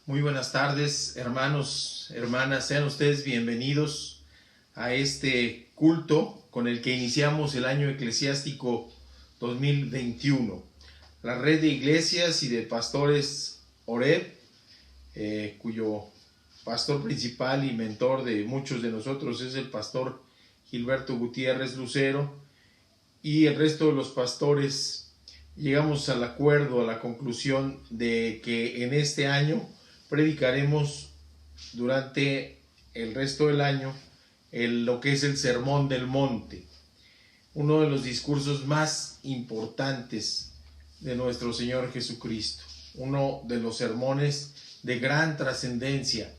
Muy buenas tardes, hermanos, hermanas, sean ustedes bienvenidos a este culto con el que iniciamos el año eclesiástico 2021. La red de iglesias y de pastores Oreb, cuyo pastor principal y mentor de muchos de nosotros es el pastor Gilberto Gutiérrez Lucero, y el resto de los pastores llegamos al acuerdo, a la conclusión de que en este año predicaremos durante el resto del año lo que es el Sermón del Monte, uno de los discursos más importantes de nuestro Señor Jesucristo, uno de los sermones de gran trascendencia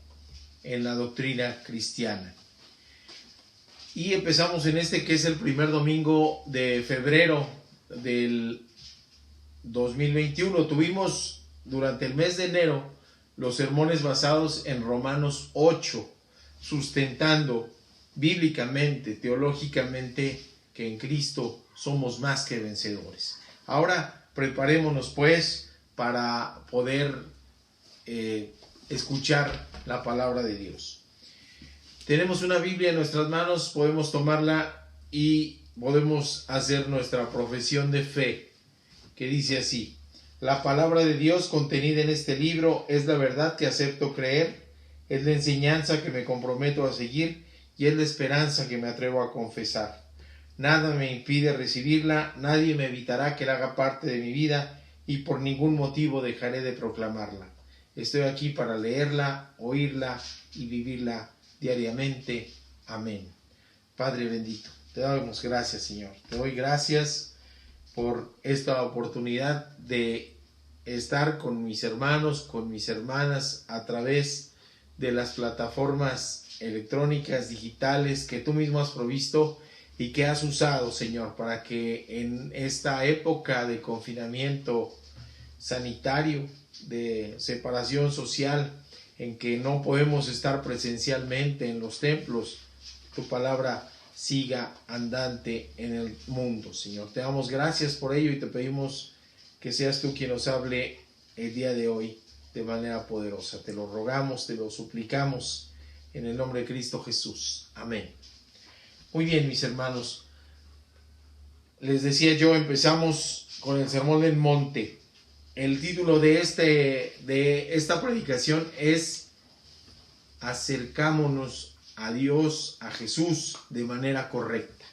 en la doctrina cristiana. Y empezamos en este que es el primer domingo de febrero del 2021. Tuvimos durante el mes de enero los sermones basados en Romanos 8, sustentando bíblicamente, teológicamente, que en Cristo somos más que vencedores. Ahora preparémonos pues para poder escuchar la palabra de Dios. Tenemos una Biblia en nuestras manos, podemos tomarla y podemos hacer nuestra profesión de fe, que dice así: la palabra de Dios contenida en este libro es la verdad que acepto creer, es la enseñanza que me comprometo a seguir y es la esperanza que me atrevo a confesar. Nada me impide recibirla, nadie me evitará que la haga parte de mi vida y por ningún motivo dejaré de proclamarla. Estoy aquí para leerla, oírla y vivirla diariamente. Amén. Padre bendito, te damos gracias, Señor. Te doy gracias por esta oportunidad de estar con mis hermanos, con mis hermanas a través de las plataformas electrónicas, digitales que tú mismo has provisto y que has usado, Señor, para que en esta época de confinamiento sanitario, de separación social, en que no podemos estar presencialmente en los templos, tu palabra siga andante en el mundo, Señor. Te damos gracias por ello y te pedimos que seas tú quien nos hable el día de hoy de manera poderosa. Te lo rogamos, te lo suplicamos en el nombre de Cristo Jesús. Amén. Muy bien, mis hermanos. Les decía yo, empezamos con el Sermón del Monte. El título de esta predicación es Acercámonos a Dios, a Jesús, de manera correcta.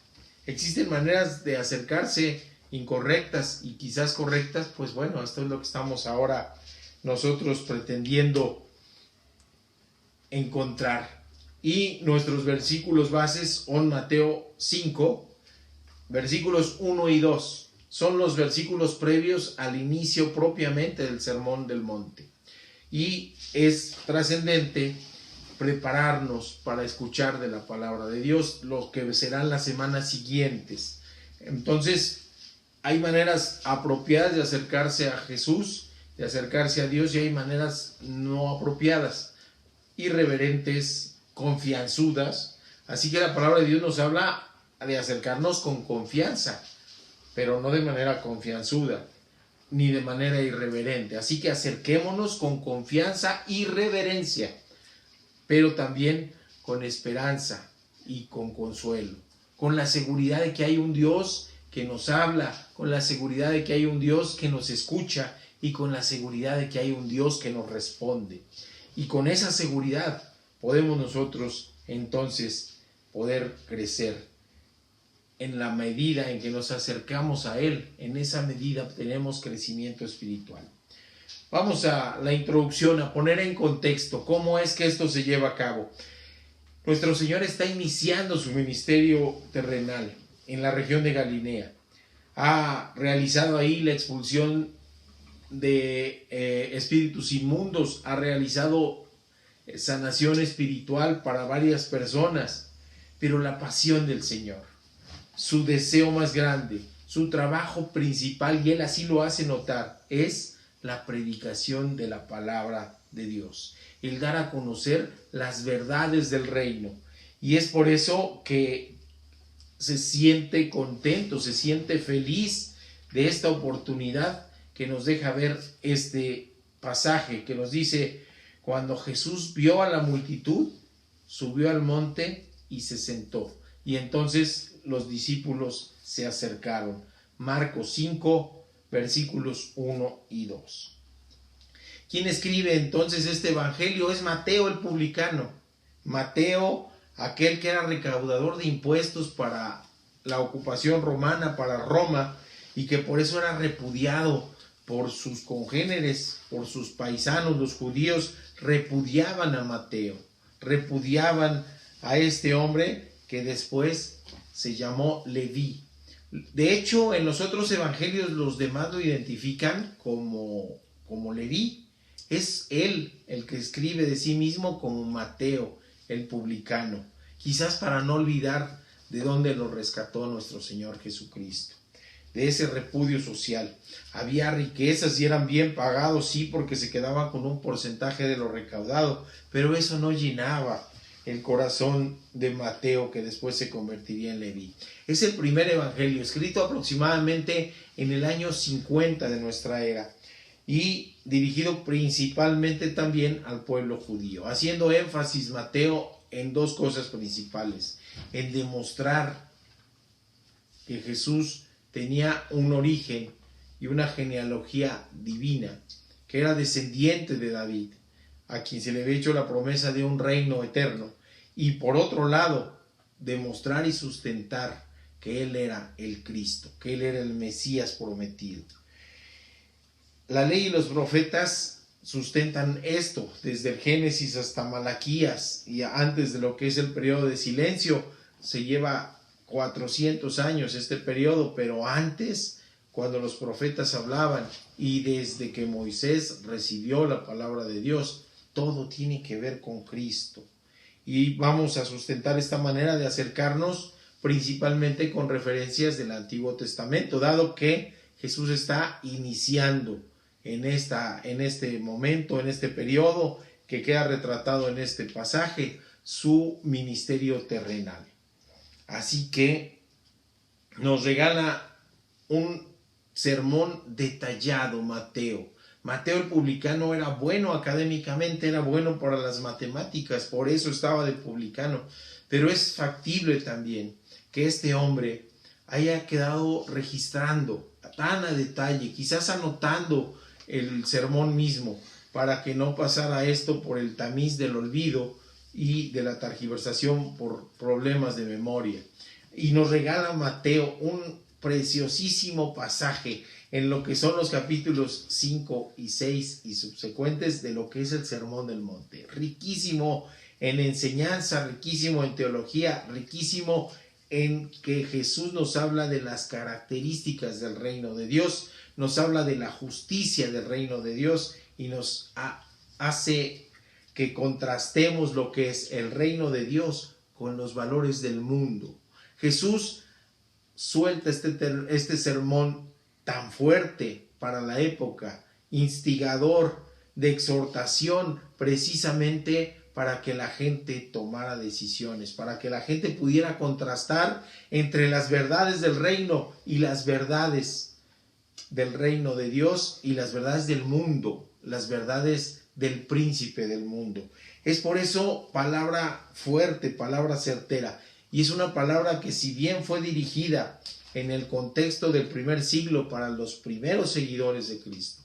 Existen maneras de acercarse incorrectas y quizás correctas. Pues bueno, esto es lo que estamos ahora nosotros pretendiendo encontrar. Y nuestros versículos bases son Mateo 5, versículos 1 y 2. Son los versículos previos al inicio propiamente del Sermón del Monte. Y es trascendente prepararnos para escuchar de la palabra de Dios lo que serán las semanas siguientes. Entonces, hay maneras apropiadas de acercarse a Jesús, de acercarse a Dios, y hay maneras no apropiadas, irreverentes, confianzudas. Así que la palabra de Dios nos habla de acercarnos con confianza, pero no de manera confianzuda, ni de manera irreverente. Así que acerquémonos con confianza y reverencia, pero también con esperanza y con consuelo, con la seguridad de que hay un Dios que nos habla, con la seguridad de que hay un Dios que nos escucha y con la seguridad de que hay un Dios que nos responde. Y con esa seguridad podemos nosotros entonces poder crecer. En la medida en que nos acercamos a Él, en esa medida tenemos crecimiento espiritual. Vamos a la introducción, a poner en contexto cómo es que esto se lleva a cabo. Nuestro Señor está iniciando su ministerio terrenal en la región de Galilea. Ha realizado ahí la expulsión de espíritus inmundos, ha realizado sanación espiritual para varias personas, pero la pasión del Señor, su deseo más grande, su trabajo principal, y Él así lo hace notar, es la predicación de la palabra de Dios, el dar a conocer las verdades del reino. Y es por eso que se siente contento, se siente feliz de esta oportunidad que nos deja ver este pasaje que nos dice: Cuando Jesús vio a la multitud, subió al monte y se sentó. Y entonces los discípulos se acercaron. Marcos 5, versículos 1 y 2. ¿Quién escribe entonces este evangelio? Es Mateo el publicano. Mateo, aquel que era recaudador de impuestos para la ocupación romana, para Roma, y que por eso era repudiado por sus congéneres, por sus paisanos. Los judíos repudiaban a Mateo, repudiaban a este hombre que después se llamó Leví. De hecho, en los otros evangelios los demás lo identifican como Leví. Es él el que escribe de sí mismo como Mateo, el publicano, quizás para no olvidar de dónde lo rescató nuestro Señor Jesucristo, de ese repudio social. Había riquezas y eran bien pagados, sí, porque se quedaban con un porcentaje de lo recaudado, pero eso no llenaba el corazón de Mateo, que después se convertiría en Leví. Es el primer evangelio, escrito aproximadamente en el año 50 de nuestra era, y dirigido principalmente también al pueblo judío, haciendo énfasis Mateo en dos cosas principales: en demostrar que Jesús tenía un origen y una genealogía divina, que era descendiente de David, a quien se le había hecho la promesa de un reino eterno, y por otro lado, demostrar y sustentar que Él era el Cristo, que Él era el Mesías prometido. La ley y los profetas sustentan esto, desde el Génesis hasta Malaquías, y antes de lo que es el periodo de silencio, se lleva 400 años este periodo, pero antes, cuando los profetas hablaban, y desde que Moisés recibió la palabra de Dios, todo tiene que ver con Cristo. Y vamos a sustentar esta manera de acercarnos principalmente con referencias del Antiguo Testamento, dado que Jesús está iniciando en este momento, en este periodo que queda retratado en este pasaje, su ministerio terrenal. Así que nos regala un sermón detallado Mateo. Mateo el publicano era bueno académicamente, era bueno para las matemáticas, por eso estaba de publicano, pero es factible también que este hombre haya quedado registrando tan a detalle, quizás anotando el sermón mismo, para que no pasara esto por el tamiz del olvido y de la tergiversación por problemas de memoria. Y nos regala Mateo un preciosísimo pasaje en lo que son los capítulos 5 y 6 y subsecuentes de lo que es el Sermón del Monte. Riquísimo en enseñanza, riquísimo en teología, riquísimo en que Jesús nos habla de las características del reino de Dios, nos habla de la justicia del reino de Dios y nos hace que contrastemos lo que es el reino de Dios con los valores del mundo. Jesús suelta este sermón tan fuerte para la época, instigador, de exhortación, precisamente para que la gente tomara decisiones, para que la gente pudiera contrastar entre las verdades del reino y las verdades del reino de Dios y las verdades del mundo, las verdades del príncipe del mundo. Es por eso palabra fuerte, palabra certera, y es una palabra que, si bien fue dirigida en el contexto del primer siglo para los primeros seguidores de Cristo,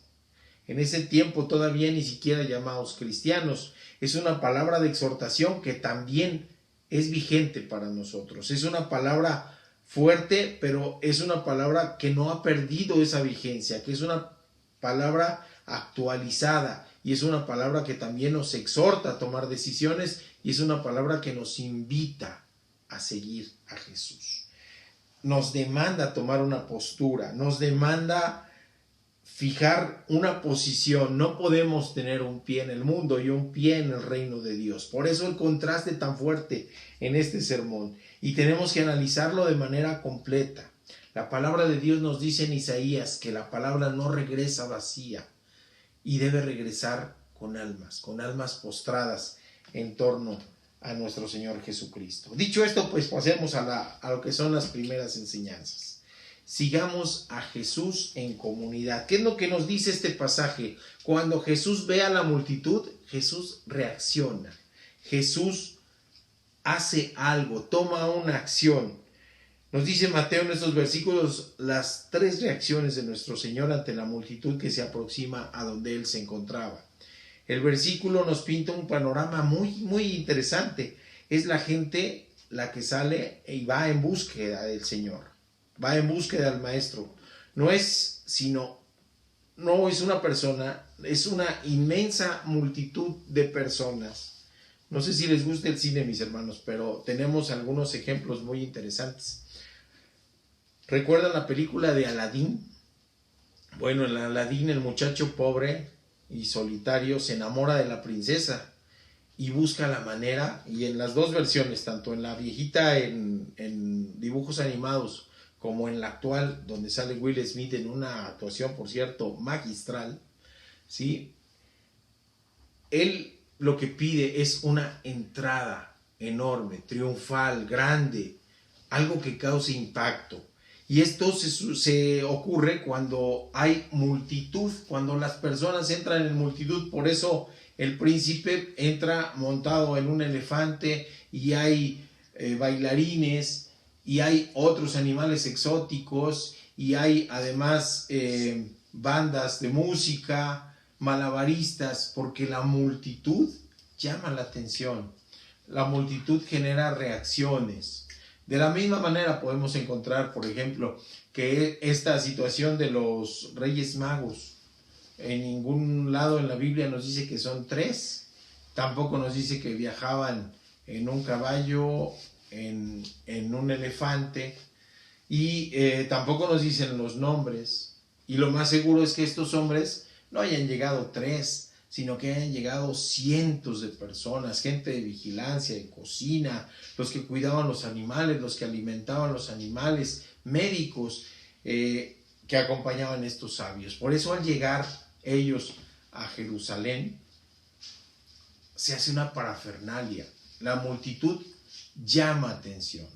en ese tiempo todavía ni siquiera llamados cristianos, es una palabra de exhortación que también es vigente para nosotros. Es una palabra fuerte, pero es una palabra que no ha perdido esa vigencia, que es una palabra actualizada, y es una palabra que también nos exhorta a tomar decisiones, y es una palabra que nos invita a seguir a Jesús. Nos demanda tomar una postura, nos demanda fijar una posición. No podemos tener un pie en el mundo y un pie en el reino de Dios. Por eso el contraste tan fuerte en este sermón, y tenemos que analizarlo de manera completa. La palabra de Dios nos dice en Isaías que la palabra no regresa vacía y debe regresar con almas postradas en torno a nuestro Señor Jesucristo. Dicho esto, pues pasemos a lo que son las primeras enseñanzas. Sigamos a Jesús en comunidad. ¿Qué es lo que nos dice este pasaje? Cuando Jesús ve a la multitud, Jesús reacciona. Jesús hace algo, toma una acción. Nos dice Mateo en estos versículos las 3 reacciones de nuestro Señor ante la multitud que se aproxima a donde Él se encontraba. El versículo nos pinta un panorama muy interesante. Es la gente la que sale y va en búsqueda del Señor, va en búsqueda del Maestro. No es una persona, es una inmensa multitud de personas. No sé si les gusta el cine, mis hermanos, pero tenemos algunos ejemplos muy interesantes. ¿Recuerdan la película de Aladín? Bueno, en Aladín el muchacho pobre y solitario se enamora de la princesa y busca la manera, y en las 2 versiones, tanto en la viejita en dibujos animados como en la actual, donde sale Will Smith en una actuación, por cierto, magistral, ¿sí? Él lo que pide es una entrada enorme, triunfal, grande, algo que cause impacto. Y esto se ocurre cuando hay multitud, cuando las personas entran en multitud. Por eso el príncipe entra montado en un elefante y hay bailarines y hay otros animales exóticos y hay además bandas de música, malabaristas, porque la multitud llama la atención. La multitud genera reacciones. De la misma manera podemos encontrar, por ejemplo, que esta situación de los Reyes Magos, en ningún lado en la Biblia nos dice que son 3, tampoco nos dice que viajaban en un caballo, en un elefante, y tampoco nos dicen los nombres. Y lo más seguro es que estos hombres no hayan llegado 3, sino que hayan llegado cientos de personas, gente de vigilancia, de cocina, los que cuidaban los animales, los que alimentaban los animales, médicos que acompañaban a estos sabios. Por eso al llegar ellos a Jerusalén, se hace una parafernalia. La multitud llama atención.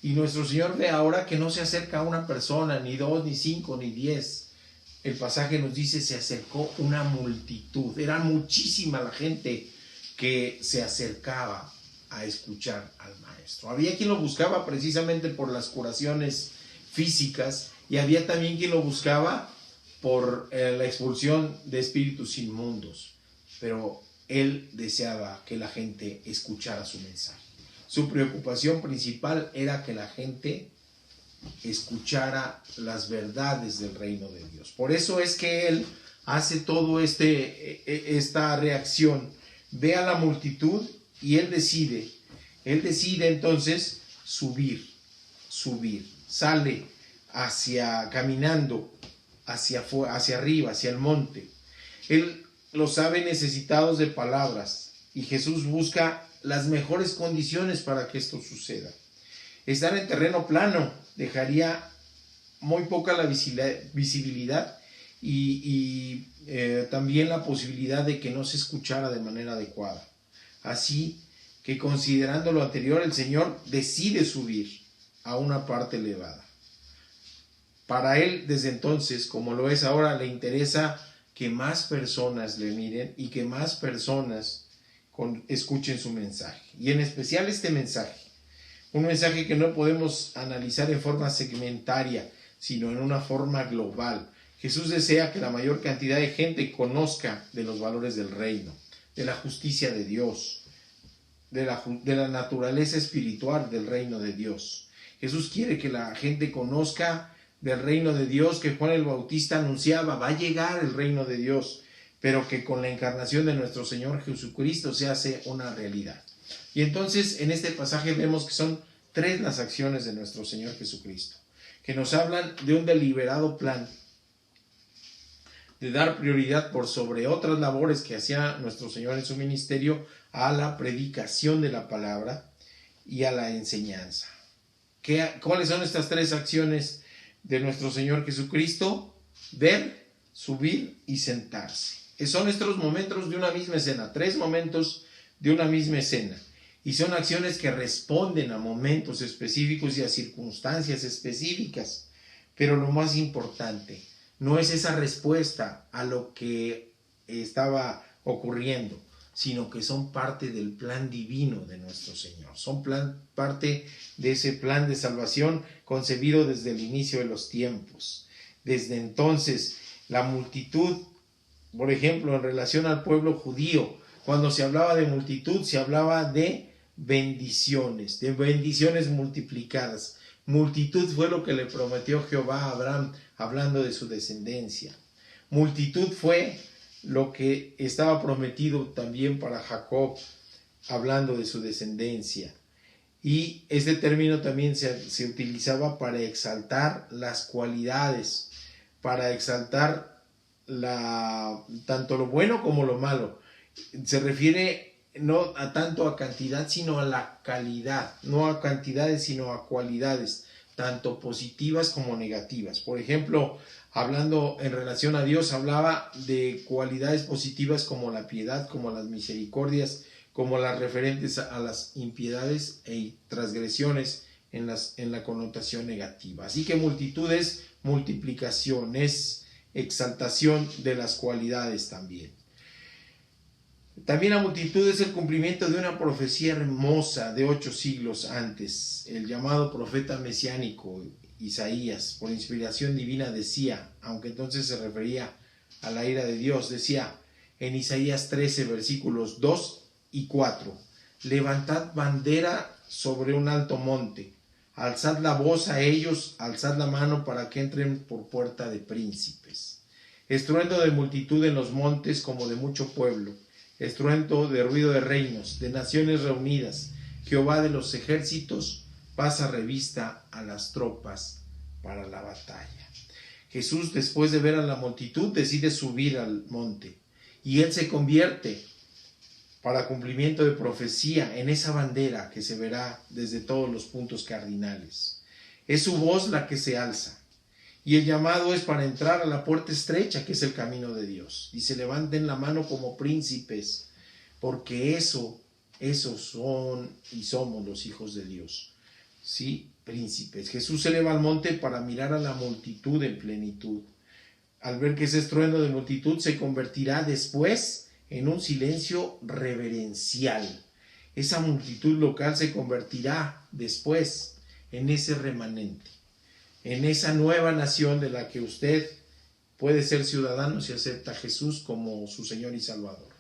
Y nuestro Señor ve ahora que no se acerca una persona, ni 2, ni 5, ni 10. El pasaje nos dice, se acercó una multitud. Era muchísima la gente que se acercaba a escuchar al Maestro. Había quien lo buscaba precisamente por las curaciones físicas, y había también quien lo buscaba por la expulsión de espíritus inmundos. Pero Él deseaba que la gente escuchara su mensaje. Su preocupación principal era que la gente escuchara las verdades del reino de Dios. Por eso es que Él hace todo esta reacción. Ve a la multitud y Él decide entonces subir, sale caminando hacia arriba, hacia el monte. Él los sabe necesitados de palabras, y Jesús busca las mejores condiciones para que esto suceda. Estar en terreno plano dejaría muy poca la visibilidad y también la posibilidad de que no se escuchara de manera adecuada. Así que, considerando lo anterior, el Señor decide subir a una parte elevada. Para Él, desde entonces, como lo es ahora, le interesa que más personas le miren y que más personas escuchen su mensaje. Y en especial este mensaje. Un mensaje que no podemos analizar en forma segmentaria, sino en una forma global. Jesús desea que la mayor cantidad de gente conozca de los valores del reino, de la justicia de Dios, de la naturaleza espiritual del reino de Dios. Jesús quiere que la gente conozca del reino de Dios que Juan el Bautista anunciaba. Va a llegar el reino de Dios, pero que con la encarnación de nuestro Señor Jesucristo se hace una realidad. Y entonces en este pasaje vemos que son 3 las acciones de nuestro Señor Jesucristo, que nos hablan de un deliberado plan de dar prioridad por sobre otras labores que hacía nuestro Señor en su ministerio a la predicación de la palabra y a la enseñanza. ¿Cuáles son estas 3 acciones de nuestro Señor Jesucristo? Ver, subir y sentarse. Son estos momentos de una misma escena, 3 momentos de una misma escena. Y son acciones que responden a momentos específicos y a circunstancias específicas. Pero lo más importante no es esa respuesta a lo que estaba ocurriendo, sino que son parte del plan divino de nuestro Señor. Son parte de ese plan de salvación concebido desde el inicio de los tiempos. Desde entonces, la multitud, por ejemplo, en relación al pueblo judío, cuando se hablaba de multitud, se hablaba de bendiciones multiplicadas. Multitud fue lo que le prometió Jehová a Abraham, hablando de su descendencia. Multitud fue lo que estaba prometido también para Jacob, hablando de su descendencia. Y este término también se utilizaba para exaltar las cualidades, para exaltar tanto lo bueno como lo malo. Se refiere no tanto a cantidad, sino a la calidad, no a cantidades, sino a cualidades, tanto positivas como negativas. Por ejemplo, hablando en relación a Dios, hablaba de cualidades positivas como la piedad, como las misericordias, como las referentes a las impiedades e transgresiones en la connotación negativa. Así que multitud es multiplicación, es exaltación de las cualidades también. También la multitud es el cumplimiento de una profecía hermosa de 8 siglos antes. El llamado profeta mesiánico Isaías, por inspiración divina, decía, aunque entonces se refería a la ira de Dios, decía en Isaías 13, versículos 2 y 4, levantad bandera sobre un alto monte, alzad la voz a ellos, alzad la mano para que entren por puerta de príncipes. Estruendo de multitud en los montes como de mucho pueblo, estruendo de ruido de reinos, de naciones reunidas. Jehová de los ejércitos pasa revista a las tropas para la batalla. Jesús, después de ver a la multitud, decide subir al monte y él se convierte, para cumplimiento de profecía, en esa bandera que se verá desde todos los puntos cardinales. Es su voz la que se alza. Y el llamado es para entrar a la puerta estrecha, que es el camino de Dios. Dice, levanten la mano como príncipes, porque esos son y somos los hijos de Dios. Sí, príncipes. Jesús se eleva al monte para mirar a la multitud en plenitud. Al ver que ese estruendo de multitud se convertirá después en un silencio reverencial. Esa multitud local se convertirá después en ese remanente, en esa nueva nación de la que usted puede ser ciudadano si acepta a Jesús como su Señor y Salvador.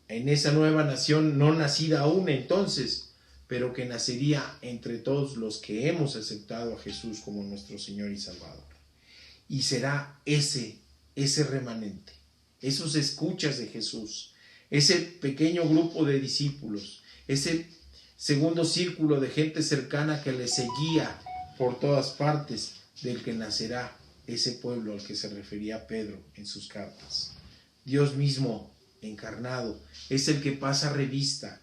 En esa nueva nación no nacida aún entonces, pero que nacería entre todos los que hemos aceptado a Jesús como nuestro Señor y Salvador. Y será ese remanente, esos escuchas de Jesús, ese pequeño grupo de discípulos, ese segundo círculo de gente cercana que le seguía por todas partes, del que nacerá ese pueblo al que se refería Pedro en sus cartas. Dios mismo encarnado es el que pasa revista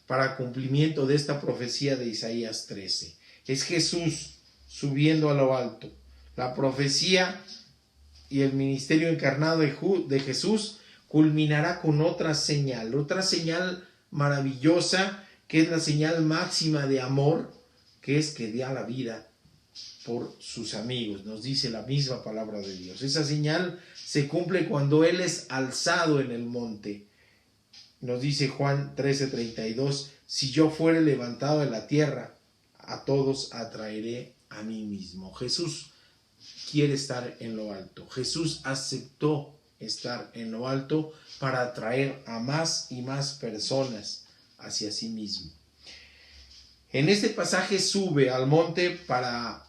para cumplimiento de esta profecía de Isaías 13. Es Jesús subiendo a lo alto. La profecía y el ministerio encarnado de Jesús culminará con otra señal maravillosa, que es la señal máxima de amor, que es que da la vida por sus amigos, nos dice la misma palabra de Dios. Esa señal se cumple cuando Él es alzado en el monte. Nos dice Juan 13:32, si yo fuere levantado de la tierra, a todos atraeré a mí mismo. Jesús quiere estar en lo alto. Jesús aceptó estar en lo alto para atraer a más y más personas hacia sí mismo. En este pasaje sube al monte para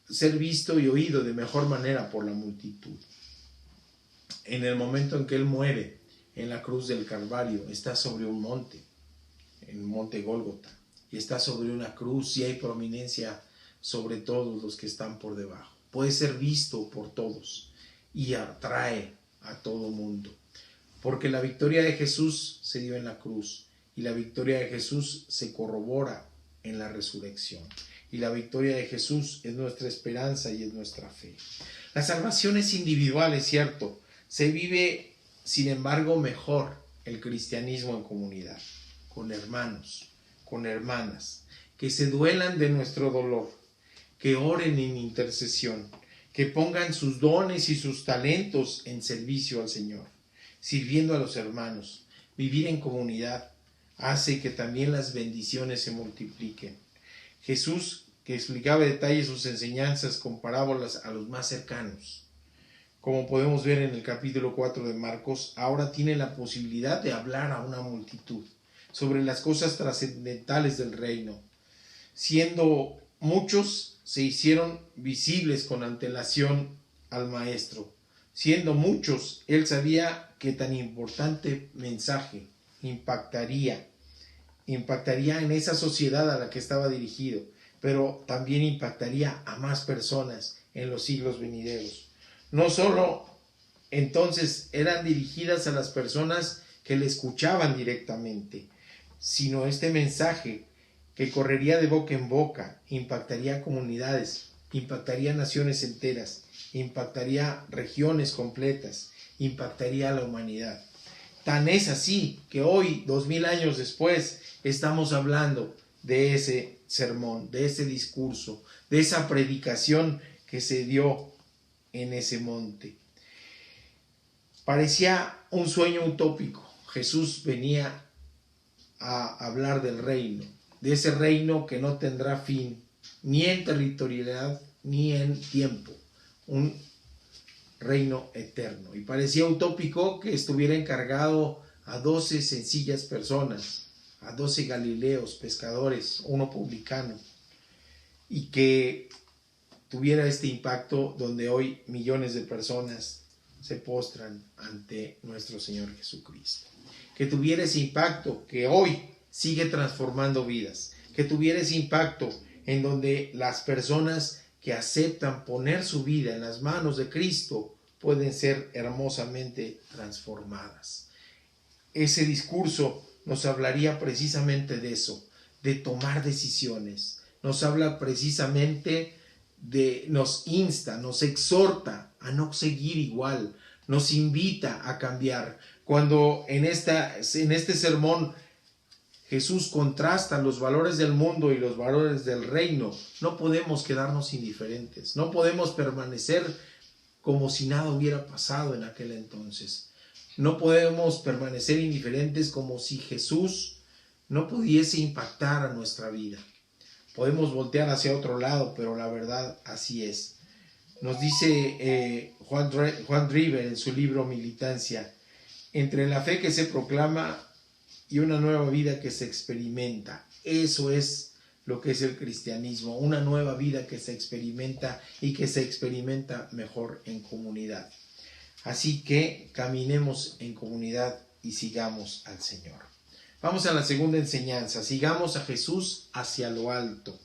ser visto y oído de mejor manera por la multitud. En el momento en que Él muere en la cruz del Calvario, está sobre un monte, en el monte Gólgota, y está sobre una cruz y hay prominencia sobre todos los que están por debajo. Puede ser visto por todos y atrae a todo mundo, porque la victoria de Jesús se dio en la cruz y la victoria de Jesús se corrobora en la resurrección. Y la victoria de Jesús es nuestra esperanza y es nuestra fe. La salvación es individual, es cierto. Se vive, sin embargo, mejor el cristianismo en comunidad, con hermanos, con hermanas, que se duelan de nuestro dolor, que oren en intercesión, que pongan sus dones y sus talentos en servicio al Señor, sirviendo a los hermanos, vivir en comunidad, hace que también las bendiciones se multipliquen. Jesús, que explicaba en detalle sus enseñanzas con parábolas a los más cercanos, como podemos ver en el capítulo 4 de Marcos, ahora tiene la posibilidad de hablar a una multitud sobre las cosas trascendentales del reino. Siendo muchos, se hicieron visibles con antelación al Maestro. Siendo muchos, él sabía que tan importante mensaje impactaría en esa sociedad a la que estaba dirigido, pero también impactaría a más personas en los siglos venideros. No solo entonces eran dirigidas a las personas que le escuchaban directamente, sino este mensaje que correría de boca en boca, impactaría comunidades, impactaría naciones enteras, impactaría regiones completas, impactaría a la humanidad. Tan es así que hoy, 2000 años después, estamos hablando de ese sermón, de ese discurso, de esa predicación que se dio en ese monte. Parecía un sueño utópico. Jesús venía a hablar del reino, de ese reino que no tendrá fin, ni en territorialidad, ni en tiempo, un reino eterno. Y parecía utópico que estuviera encargado a 12 sencillas personas, a 12 galileos, pescadores, uno publicano, y que tuviera este impacto donde hoy millones de personas se postran ante nuestro Señor Jesucristo. Que tuviera ese impacto que hoy sigue transformando vidas, que tuviera ese impacto en donde las personas que aceptan poner su vida en las manos de Cristo pueden ser hermosamente transformadas. Ese discurso nos hablaría precisamente de eso, de tomar decisiones. Nos habla precisamente nos insta, nos exhorta a no seguir igual, nos invita a cambiar. Cuando en este sermón Jesús contrasta los valores del mundo y los valores del reino, no podemos quedarnos indiferentes, no podemos permanecer como si nada hubiera pasado en aquel entonces. No podemos permanecer indiferentes como si Jesús no pudiese impactar a nuestra vida. Podemos voltear hacia otro lado, pero la verdad así es. Nos dice Juan Driver en su libro Militancia, entre la fe que se proclama y una nueva vida que se experimenta. Eso es lo que es el cristianismo, una nueva vida que se experimenta y que se experimenta mejor en comunidad. Así que caminemos en comunidad y sigamos al Señor. Vamos a la segunda enseñanza. Sigamos a Jesús hacia lo alto.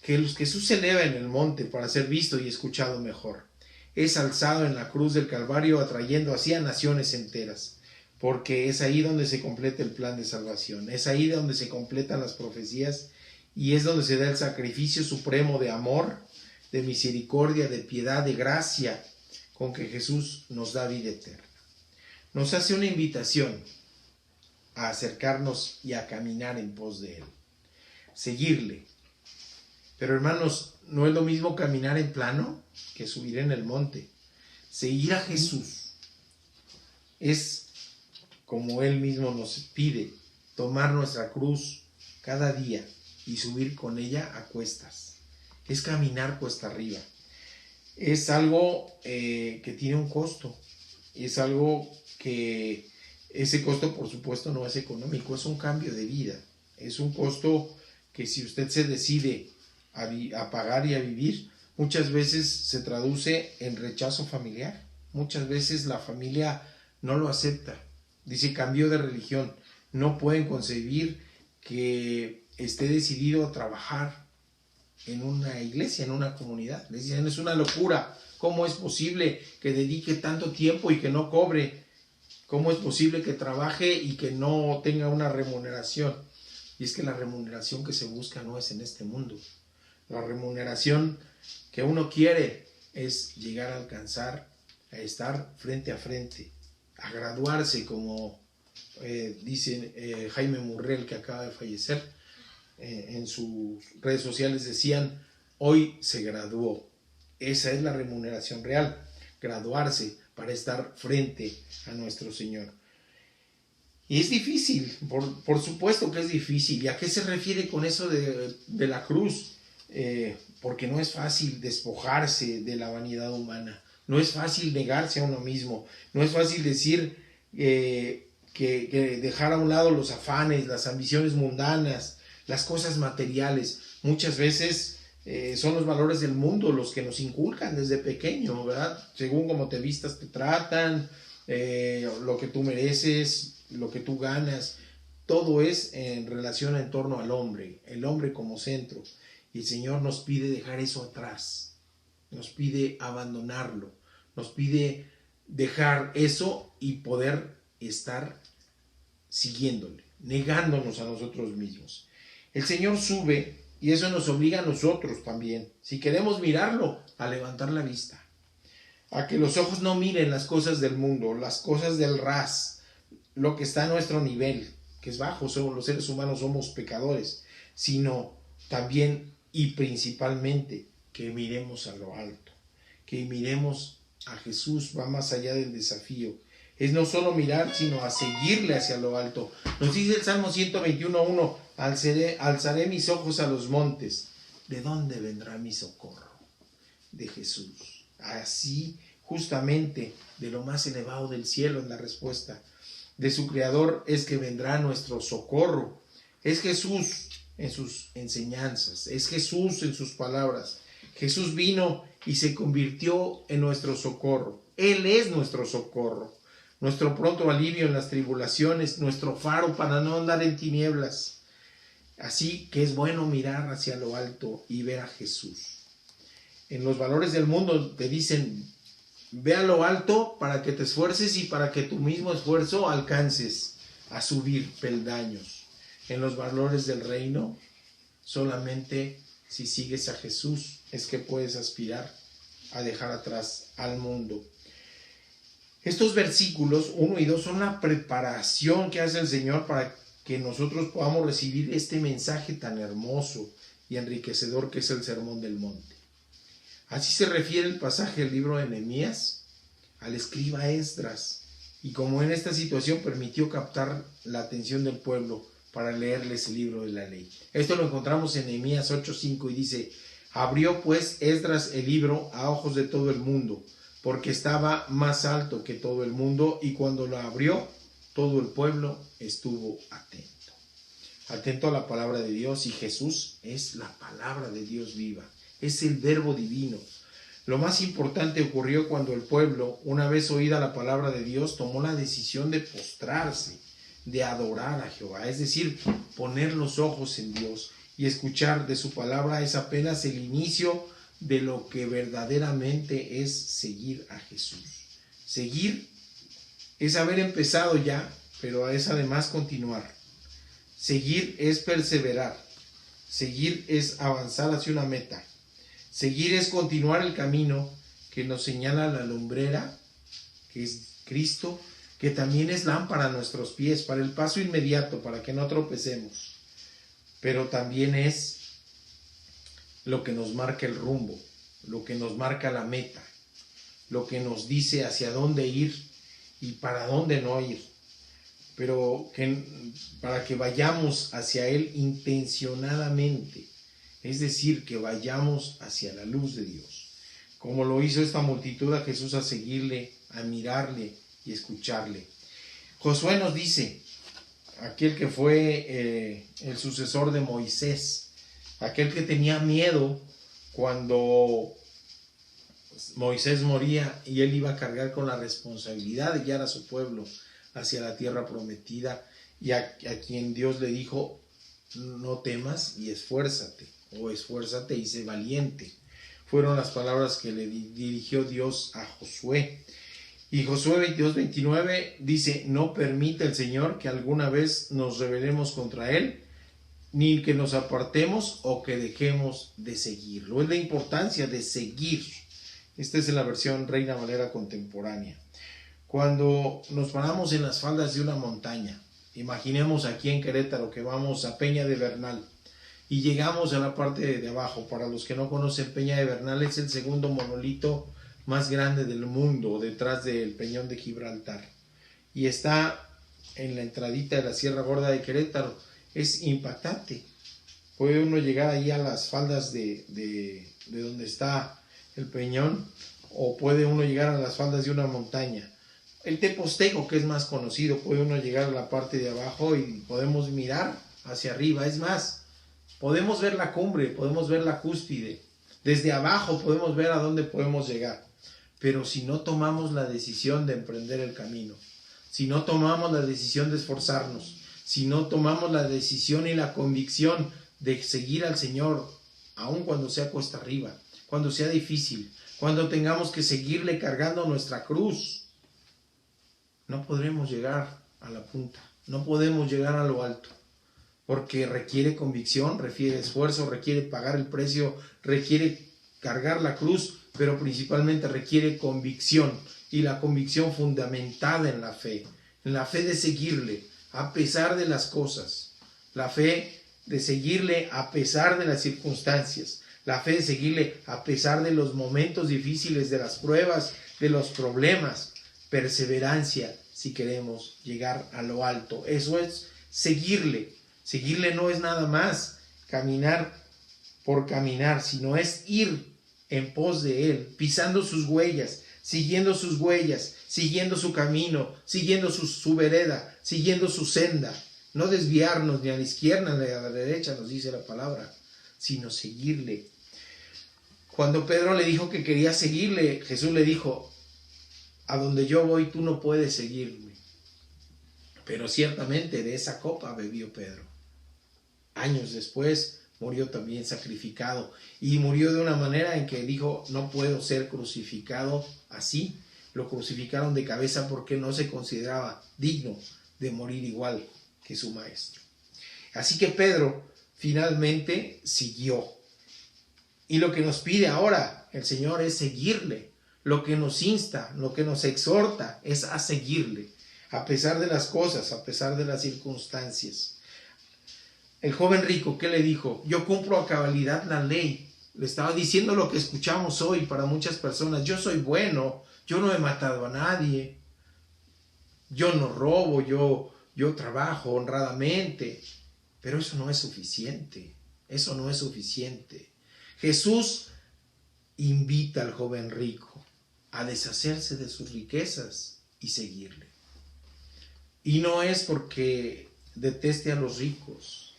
Que Jesús se eleva en el monte para ser visto y escuchado mejor. Es alzado en la cruz del Calvario atrayendo así a naciones enteras. Porque es ahí donde se completa el plan de salvación. Es ahí donde se completan las profecías y es donde se da el sacrificio supremo de amor, de misericordia, de piedad, de gracia, con que Jesús nos da vida eterna. Nos hace una invitación a acercarnos y a caminar en pos de Él, seguirle. Pero hermanos, no es lo mismo caminar en plano que subir en el monte. Seguir a Jesús es, como Él mismo nos pide, tomar nuestra cruz cada día y subir con ella a cuestas. Es caminar cuesta arriba. Es algo que tiene un costo. Es algo que ese costo, por supuesto, no es económico. Es un cambio de vida. Es un costo que si usted se decide a pagar y a vivir, muchas veces se traduce en rechazo familiar. Muchas veces la familia no lo acepta. Dice, cambió de religión. No pueden concebir que esté decidido a trabajar en una iglesia, en una comunidad. Les dicen, es una locura. ¿Cómo es posible que dedique tanto tiempo y que no cobre? ¿Cómo es posible que trabaje y que no tenga una remuneración? Y es que la remuneración que se busca no es en este mundo. La remuneración que uno quiere es llegar a alcanzar, a estar frente a frente, a graduarse, como dice Jaime Murrell, que acaba de fallecer. En sus redes sociales decían, hoy se graduó. Esa es la remuneración real, graduarse para estar frente a nuestro Señor. Y es difícil, por supuesto que es difícil. ¿Y a qué se refiere con eso de la cruz? Porque no es fácil despojarse de la vanidad humana. No es fácil negarse a uno mismo. No es fácil decir que dejar a un lado los afanes, las ambiciones mundanas, las cosas materiales. Muchas veces son los valores del mundo los que nos inculcan desde pequeño, ¿verdad? Según como te vistas, te tratan, lo que tú mereces, lo que tú ganas. Todo es en relación en torno al hombre, el hombre como centro. Y el Señor nos pide dejar eso atrás, nos pide abandonarlo, nos pide dejar eso y poder estar siguiéndole, negándonos a nosotros mismos. El Señor sube y eso nos obliga a nosotros también, si queremos mirarlo, a levantar la vista, a que los ojos no miren las cosas del mundo, las cosas del ras, lo que está a nuestro nivel, que es bajo, somos los seres humanos, somos pecadores, sino también y principalmente que miremos a lo alto, que miremos a Jesús, va más allá del desafío. Es no solo mirar, sino a seguirle hacia lo alto. Nos dice el Salmo 121:1, alzaré mis ojos a los montes. ¿De dónde vendrá mi socorro? De Jesús. Así, justamente, de lo más elevado del cielo es la respuesta. De su Creador es que vendrá nuestro socorro. Es Jesús en sus enseñanzas, es Jesús en sus palabras. Jesús vino y se convirtió en nuestro socorro. Él es nuestro socorro, nuestro pronto alivio en las tribulaciones, nuestro faro para no andar en tinieblas. Así que es bueno mirar hacia lo alto y ver a Jesús. En los valores del mundo te dicen, ve a lo alto para que te esfuerces y para que tu mismo esfuerzo alcances a subir peldaños. En los valores del reino, solamente si sigues a Jesús es que puedes aspirar a dejar atrás al mundo. Estos versículos 1 y 2 son la preparación que hace el Señor para que nosotros podamos recibir este mensaje tan hermoso y enriquecedor que es el Sermón del Monte. Así se refiere el pasaje del libro de Nehemías al escriba Esdras, y como en esta situación permitió captar la atención del pueblo para leerles el libro de la ley. Esto lo encontramos en Nehemías 8:5 y dice, abrió pues Esdras el libro a ojos de todo el mundo, porque estaba más alto que todo el mundo, y cuando lo abrió, todo el pueblo estuvo atento. Atento a la palabra de Dios, y Jesús es la palabra de Dios viva, es el verbo divino. Lo más importante ocurrió cuando el pueblo, una vez oída la palabra de Dios, tomó la decisión de postrarse, de adorar a Jehová, es decir, poner los ojos en Dios y escuchar de su palabra. Es apenas el inicio de lo que verdaderamente es seguir a Jesús. Seguir es haber empezado ya, pero es además continuar. Seguir es perseverar. Seguir es avanzar hacia una meta. Seguir es continuar el camino que nos señala la lumbrera, que es Cristo, que también es lámpara a nuestros pies, para el paso inmediato, para que no tropecemos. Pero también es lo que nos marca el rumbo, lo que nos marca la meta, lo que nos dice hacia dónde ir y para dónde no ir. Pero para que vayamos hacia Él intencionadamente, es decir, que vayamos hacia la luz de Dios. Como lo hizo esta multitud a Jesús, a seguirle, a mirarle y escucharle. Josué nos dice, aquel que fue el sucesor de Moisés, aquel que tenía miedo cuando Moisés moría y él iba a cargar con la responsabilidad de guiar a su pueblo hacia la tierra prometida, y a quien Dios le dijo, no temas y esfuérzate, o esfuérzate y sé valiente. Fueron las palabras que le dirigió Dios a Josué. Y Josué 22:29 dice, no permite el Señor que alguna vez nos rebelemos contra Él, ni que nos apartemos o que dejemos de seguirlo. Es la importancia de seguir. Esta es la versión Reina Valera contemporánea. Cuando nos paramos en las faldas de una montaña, imaginemos aquí en Querétaro que vamos a Peña de Bernal y llegamos a la parte de abajo. Para los que no conocen, Peña de Bernal es el segundo monolito más grande del mundo, detrás del Peñón de Gibraltar, y está en la entradita de la Sierra Gorda de Querétaro. Es impactante. Puede uno llegar ahí a las faldas de donde está el peñón, o puede uno llegar a las faldas de una montaña. El Teposteco, que es más conocido, puede uno llegar a la parte de abajo y podemos mirar hacia arriba. Es más, podemos ver la cumbre, podemos ver la cúspide. Desde abajo podemos ver a dónde podemos llegar. Pero si no tomamos la decisión de emprender el camino, si no tomamos la decisión de esforzarnos, si no tomamos la decisión y la convicción de seguir al Señor, aun cuando sea cuesta arriba, cuando sea difícil, cuando tengamos que seguirle cargando nuestra cruz, no podremos llegar a la punta, no podemos llegar a lo alto, porque requiere convicción, requiere esfuerzo, requiere pagar el precio, requiere cargar la cruz, pero principalmente requiere convicción, y la convicción fundamentada en la fe de seguirle a pesar de las cosas, la fe de seguirle a pesar de las circunstancias, la fe de seguirle a pesar de los momentos difíciles, de las pruebas, de los problemas, perseverancia si queremos llegar a lo alto. Eso es seguirle. Seguirle no es nada más caminar por caminar, sino es ir en pos de Él, pisando sus huellas, siguiendo su camino, siguiendo su vereda, siguiendo su senda. No desviarnos ni a la izquierda ni a la derecha, nos dice la palabra, sino seguirle. Cuando Pedro le dijo que quería seguirle, Jesús le dijo: a donde yo voy tú no puedes seguirme. Pero ciertamente de esa copa bebió Pedro. Años después murió también sacrificado, y murió de una manera en que dijo: no puedo ser crucificado así. Lo crucificaron de cabeza porque no se consideraba digno de morir igual que su maestro. Así que Pedro finalmente siguió. Y lo que nos pide ahora el Señor es seguirle. Lo que nos insta, lo que nos exhorta es a seguirle, a pesar de las cosas, a pesar de las circunstancias. El joven rico, ¿qué le dijo? Yo cumplo a cabalidad la ley. Le estaba diciendo lo que escuchamos hoy para muchas personas. Yo soy bueno, yo no he matado a nadie, yo no robo, yo trabajo honradamente. Pero eso no es suficiente, eso no es suficiente. Jesús invita al joven rico a deshacerse de sus riquezas y seguirle. Y no es porque deteste a los ricos,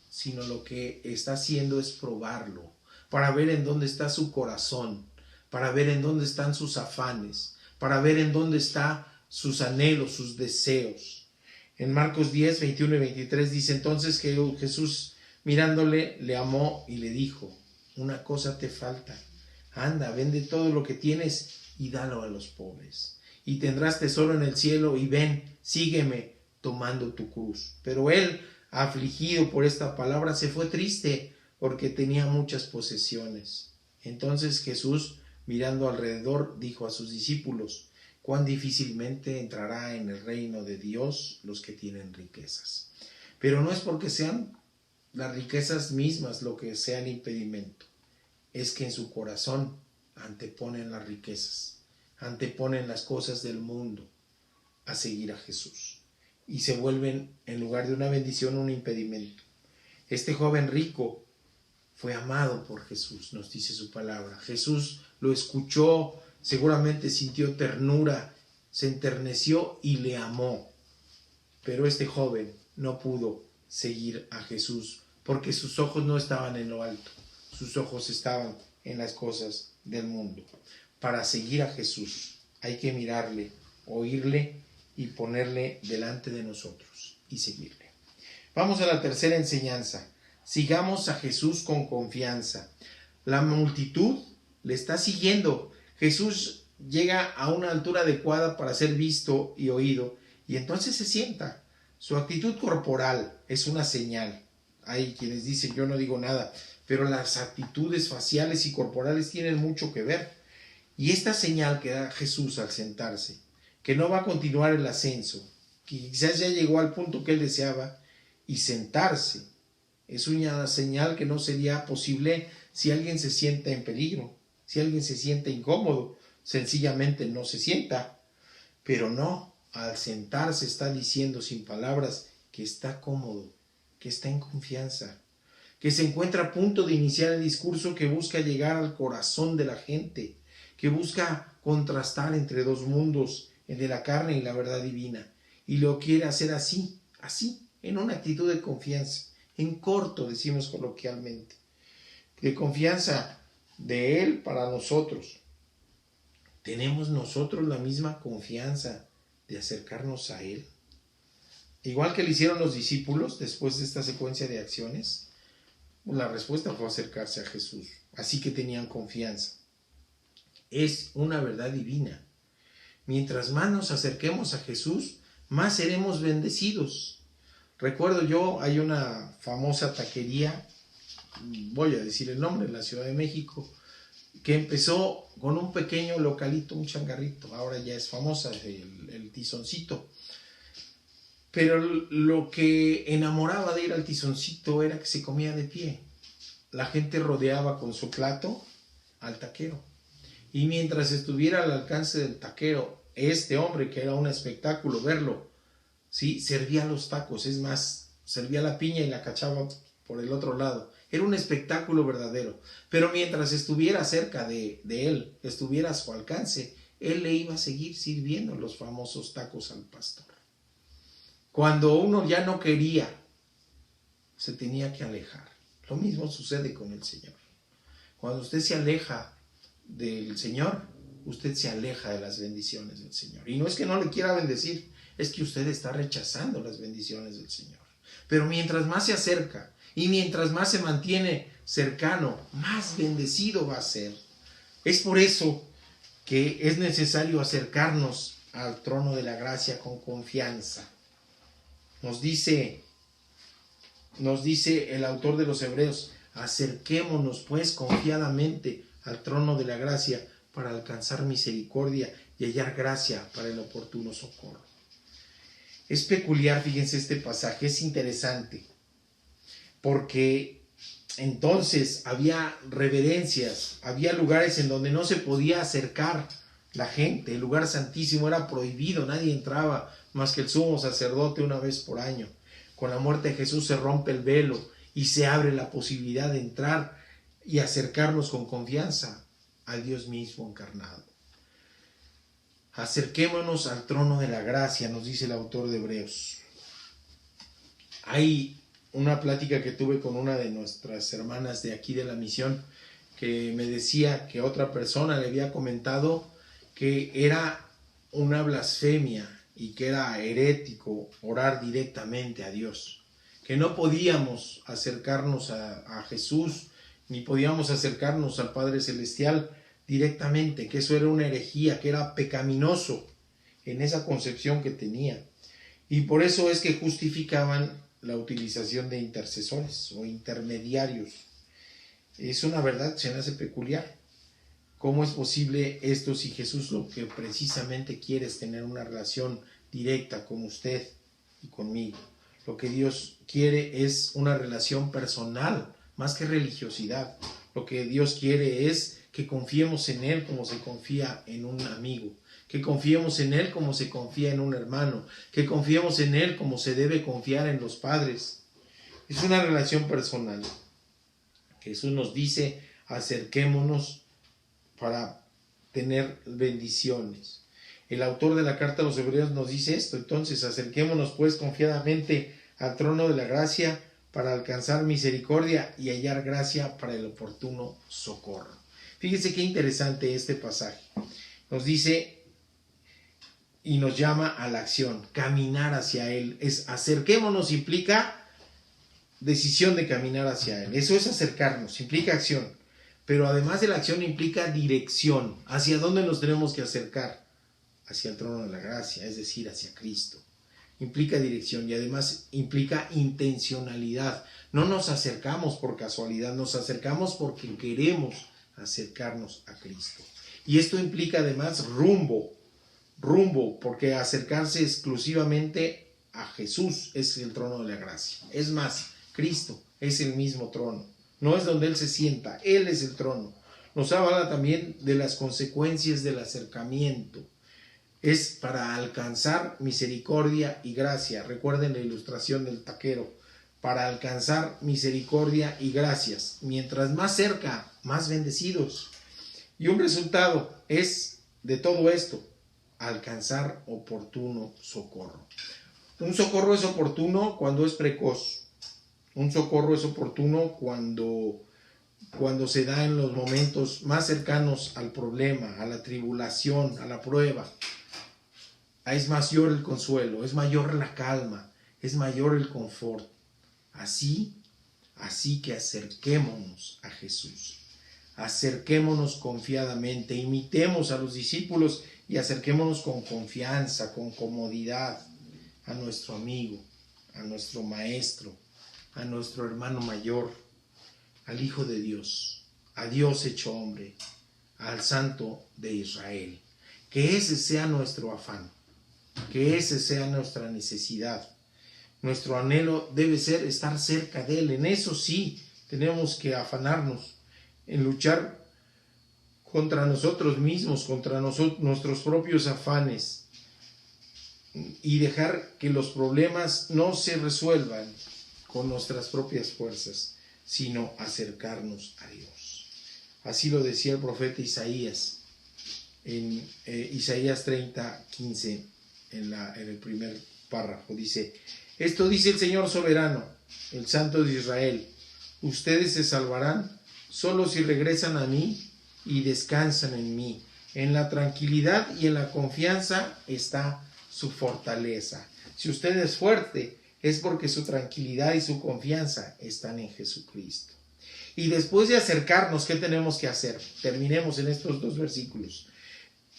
sino lo que está haciendo es probarlo, para ver en dónde está su corazón, para ver en dónde están sus afanes, para ver en dónde están sus anhelos, sus deseos. En Marcos 10, 21 y 23 dice: entonces que Jesús, mirándole, le amó y le dijo: una cosa te falta, anda, vende todo lo que tienes y dalo a los pobres, y tendrás tesoro en el cielo, y ven, sígueme tomando tu cruz. Pero él, afligido por esta palabra, se fue triste porque tenía muchas posesiones. Entonces Jesús, mirando alrededor, dijo a sus discípulos: cuán difícilmente entrará en el reino de Dios los que tienen riquezas. Pero no es porque sean las riquezas mismas lo que sea el impedimento, es que en su corazón anteponen las riquezas, anteponen las cosas del mundo a seguir a Jesús, y se vuelven, en lugar de una bendición, un impedimento. Este joven rico fue amado por Jesús, nos dice su palabra. Jesús lo escuchó, seguramente sintió ternura, se enterneció y le amó. Pero este joven no pudo seguir a Jesús porque sus ojos no estaban en lo alto, sus ojos estaban en las cosas del mundo. Para seguir a Jesús hay que mirarle, oírle y ponerle delante de nosotros y seguirle. Vamos a la tercera enseñanza. Sigamos a Jesús con confianza. La multitud le está siguiendo. Jesús llega a una altura adecuada para ser visto y oído, y entonces se sienta. Su actitud corporal es una señal. Hay quienes dicen: yo no digo nada, pero las actitudes faciales y corporales tienen mucho que ver. Y esta señal que da Jesús al sentarse, que no va a continuar el ascenso, que quizás ya llegó al punto que él deseaba, y sentarse, es una señal que no sería posible si alguien se sienta en peligro, si alguien se siente incómodo, sencillamente no se sienta. Pero no, al sentarse está diciendo sin palabras que está cómodo, que está en confianza, que se encuentra a punto de iniciar el discurso que busca llegar al corazón de la gente, que busca contrastar entre dos mundos, el de la carne y la verdad divina, y lo quiere hacer así, en una actitud de confianza, en corto, decimos coloquialmente, de confianza de Él para nosotros. ¿Tenemos nosotros la misma confianza de acercarnos a Él? Igual que lo hicieron los discípulos después de esta secuencia de acciones, la respuesta fue acercarse a Jesús. Así que tenían confianza. Es una verdad divina. Mientras más nos acerquemos a Jesús, más seremos bendecidos. Recuerdo yo, hay una famosa taquería, voy a decir el nombre, en la Ciudad de México, que empezó con un pequeño localito, un changarrito, ahora ya es famosa, el Tizoncito. Pero lo que enamoraba de ir al Tizoncito era que se comía de pie. La gente rodeaba con su plato al taquero. Y mientras estuviera al alcance del taquero, este hombre, que era un espectáculo verlo, ¿sí?, servía los tacos, es más, servía la piña y la cachaba por el otro lado. Era un espectáculo verdadero. Pero mientras estuviera cerca de él, estuviera a su alcance, él le iba a seguir sirviendo los famosos tacos al pastor. Cuando uno ya no quería, se tenía que alejar. Lo mismo sucede con el Señor. Cuando usted se aleja del Señor, usted se aleja de las bendiciones del Señor. Y no es que no le quiera bendecir, es que usted está rechazando las bendiciones del Señor. Pero mientras más se acerca y mientras más se mantiene cercano, más bendecido va a ser. Es por eso que es necesario acercarnos al trono de la gracia con confianza. Nos dice el autor de los Hebreos: acerquémonos pues confiadamente al trono de la gracia para alcanzar misericordia y hallar gracia para el oportuno socorro. Es peculiar, fíjense, este pasaje, es interesante, porque entonces había reverencias, había lugares en donde no se podía acercar la gente. El lugar santísimo era prohibido, nadie entraba más que el sumo sacerdote una vez por año. Con la muerte de Jesús se rompe el velo y se abre la posibilidad de entrar y acercarnos con confianza al Dios mismo encarnado. Acerquémonos al trono de la gracia, nos dice el autor de Hebreos. Hay una plática que tuve con una de nuestras hermanas de aquí de la misión, que me decía que otra persona le había comentado que era una blasfemia y que era herético orar directamente a Dios, que no podíamos acercarnos a Jesús, ni podíamos acercarnos al Padre Celestial directamente, que eso era una herejía, que era pecaminoso en esa concepción que tenía. Y por eso es que justificaban la utilización de intercesores o intermediarios. Es una verdad, se me hace peculiar. ¿Cómo es posible esto si Jesús lo que precisamente quiere es tener una relación directa con usted y conmigo? Lo que Dios quiere es una relación personal, más que religiosidad. Lo que Dios quiere es que confiemos en Él como se confía en un amigo, que confiemos en Él como se confía en un hermano, que confiemos en Él como se debe confiar en los padres. Es una relación personal. Jesús nos dice: acerquémonos para tener bendiciones. El autor de la carta a los Hebreos nos dice esto: entonces acerquémonos pues confiadamente al trono de la gracia para alcanzar misericordia y hallar gracia para el oportuno socorro. Fíjese qué interesante este pasaje. Nos dice y nos llama a la acción, caminar hacia Él. Acerquémonos implica decisión de caminar hacia Él. Eso es acercarnos, implica acción. Pero además de la acción implica dirección. ¿Hacia dónde nos tenemos que acercar? Hacia el trono de la gracia, es decir, hacia Cristo. Implica dirección y además implica intencionalidad. No nos acercamos por casualidad, nos acercamos porque queremos acercarnos a Cristo. Y esto implica además rumbo, porque acercarse exclusivamente a Jesús es el trono de la gracia. Es más, Cristo es el mismo trono. No es donde Él se sienta, Él es el trono. Nos habla también de las consecuencias del acercamiento. es para alcanzar misericordia y gracia. Recuerden la ilustración del taquero. Para alcanzar misericordia y gracias. Mientras más cerca, más bendecidos. Y un resultado es de todo esto, alcanzar oportuno socorro. Un socorro es oportuno cuando es precoz. Un socorro es oportuno cuando se da en los momentos más cercanos al problema, a la tribulación, a la prueba. Es mayor el consuelo, es mayor la calma, es mayor el confort. Así que acerquémonos a Jesús. Acerquémonos confiadamente, imitemos a los discípulos y acerquémonos con confianza, con comodidad a nuestro amigo, a nuestro maestro, a nuestro hermano mayor, al Hijo de Dios, a Dios hecho hombre, al Santo de Israel. Que ese sea nuestro afán, que ese sea nuestra necesidad. Nuestro anhelo debe ser estar cerca de Él. En eso sí tenemos que afanarnos, en luchar contra nosotros mismos, contra nuestros propios afanes, y dejar que los problemas no se resuelvan con nuestras propias fuerzas, sino acercarnos a Dios. Así lo decía el profeta Isaías, en Isaías 30:15, en el primer párrafo. Dice: esto dice el Señor soberano, el Santo de Israel: ustedes se salvarán solo si regresan a mí y descansan en mí. En la tranquilidad y en la confianza está su fortaleza. Si usted es fuerte, es porque su tranquilidad y su confianza están en Jesucristo. Y después de acercarnos, ¿qué tenemos que hacer? Terminemos en estos 2 versículos.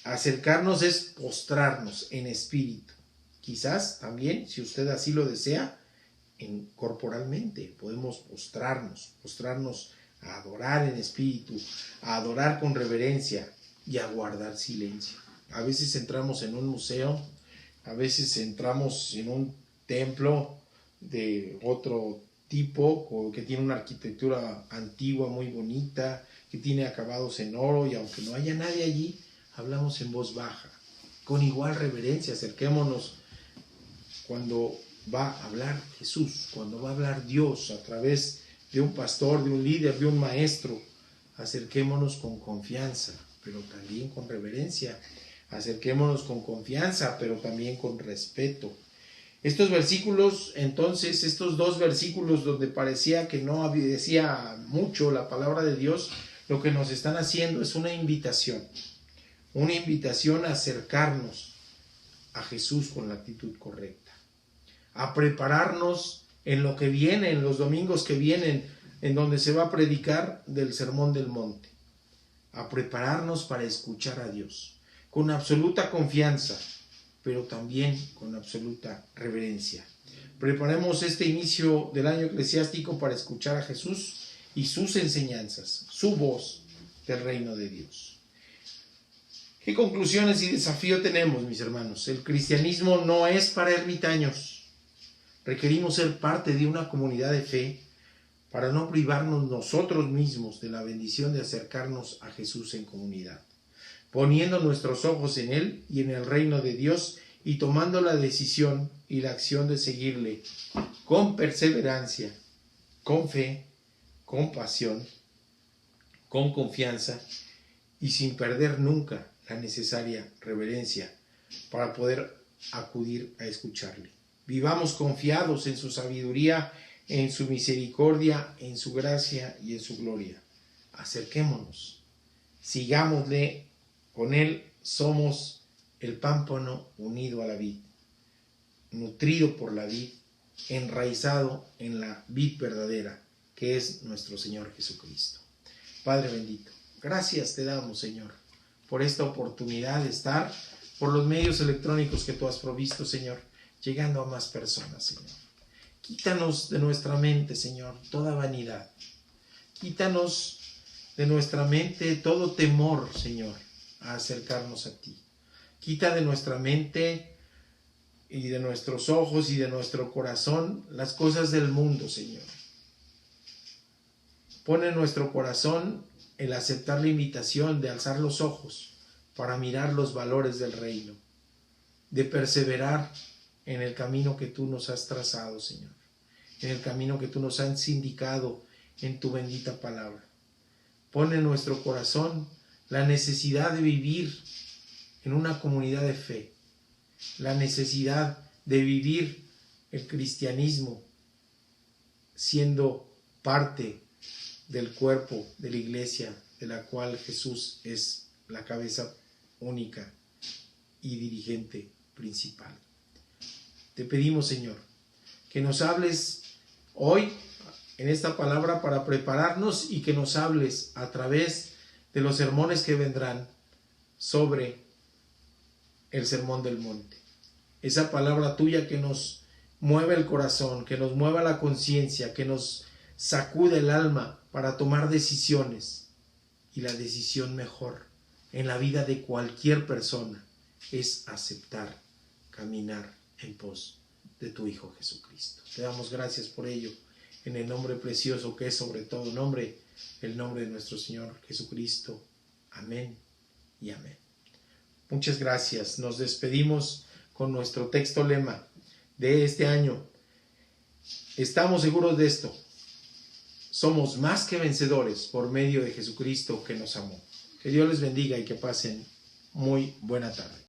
Acercarnos es postrarnos en espíritu. Quizás también, si usted así lo desea, corporalmente podemos postrarnos a adorar en espíritu, a adorar con reverencia y a guardar silencio. A veces entramos en un museo, a veces entramos en un templo de otro tipo, que tiene una arquitectura antigua muy bonita, que tiene acabados en oro, y aunque no haya nadie allí, hablamos en voz baja, con igual reverencia. Acerquémonos cuando va a hablar Jesús, cuando va a hablar Dios a través de un pastor, de un líder, de un maestro. Acerquémonos con confianza, pero también con reverencia. Acerquémonos con confianza, pero también con respeto. Estos versículos, entonces, estos 2 versículos donde parecía que no decía mucho la palabra de Dios, lo que nos están haciendo es una invitación a acercarnos a Jesús con la actitud correcta, a prepararnos en lo que viene, en los domingos que vienen, en donde se va a predicar del Sermón del Monte, a prepararnos para escuchar a Dios con absoluta confianza, pero también con absoluta reverencia. Preparemos este inicio del año eclesiástico para escuchar a Jesús y sus enseñanzas, su voz del reino de Dios. ¿Qué conclusiones y desafío tenemos, mis hermanos? El cristianismo no es para ermitaños. Requerimos ser parte de una comunidad de fe para no privarnos nosotros mismos de la bendición de acercarnos a Jesús en comunidad, poniendo nuestros ojos en Él y en el reino de Dios, y tomando la decisión y la acción de seguirle con perseverancia, con fe, con pasión, con confianza, y sin perder nunca la necesaria reverencia para poder acudir a escucharle. Vivamos confiados en su sabiduría, en su misericordia, en su gracia y en su gloria. Acerquémonos, sigámosle. Con Él somos el pámpano unido a la vid, nutrido por la vid, enraizado en la vid verdadera, que es nuestro Señor Jesucristo. Padre bendito, gracias te damos, Señor, por esta oportunidad de estar por los medios electrónicos que tú has provisto, Señor, llegando a más personas, Señor. Quítanos de nuestra mente, Señor, toda vanidad. Quítanos de nuestra mente todo temor, Señor, a acercarnos a ti. Quita de nuestra mente y de nuestros ojos y de nuestro corazón las cosas del mundo, Señor. Pon en nuestro corazón el aceptar la invitación de alzar los ojos para mirar los valores del reino. de perseverar en el camino que tú nos has trazado, Señor, en el camino que tú nos has indicado en tu bendita palabra. Pon en nuestro corazón la necesidad de vivir en una comunidad de fe, la necesidad de vivir el cristianismo siendo parte del cuerpo de la iglesia, de la cual Jesús es la cabeza única y dirigente principal. Te pedimos, Señor, que nos hables hoy en esta palabra para prepararnos y que nos hables a través de los sermones que vendrán sobre el Sermón del Monte. Esa palabra tuya que nos mueve el corazón, que nos mueva la conciencia, que nos sacude el alma para tomar decisiones. Y la decisión mejor en la vida de cualquier persona es aceptar, caminar en pos de tu Hijo Jesucristo. Te damos gracias por ello, en el nombre precioso que es sobre todo nombre, el nombre de nuestro Señor Jesucristo. Amén y amén. Muchas gracias. Nos despedimos con nuestro texto lema de este año. Estamos seguros de esto. Somos más que vencedores por medio de Jesucristo que nos amó. Que Dios les bendiga y que pasen muy buena tarde.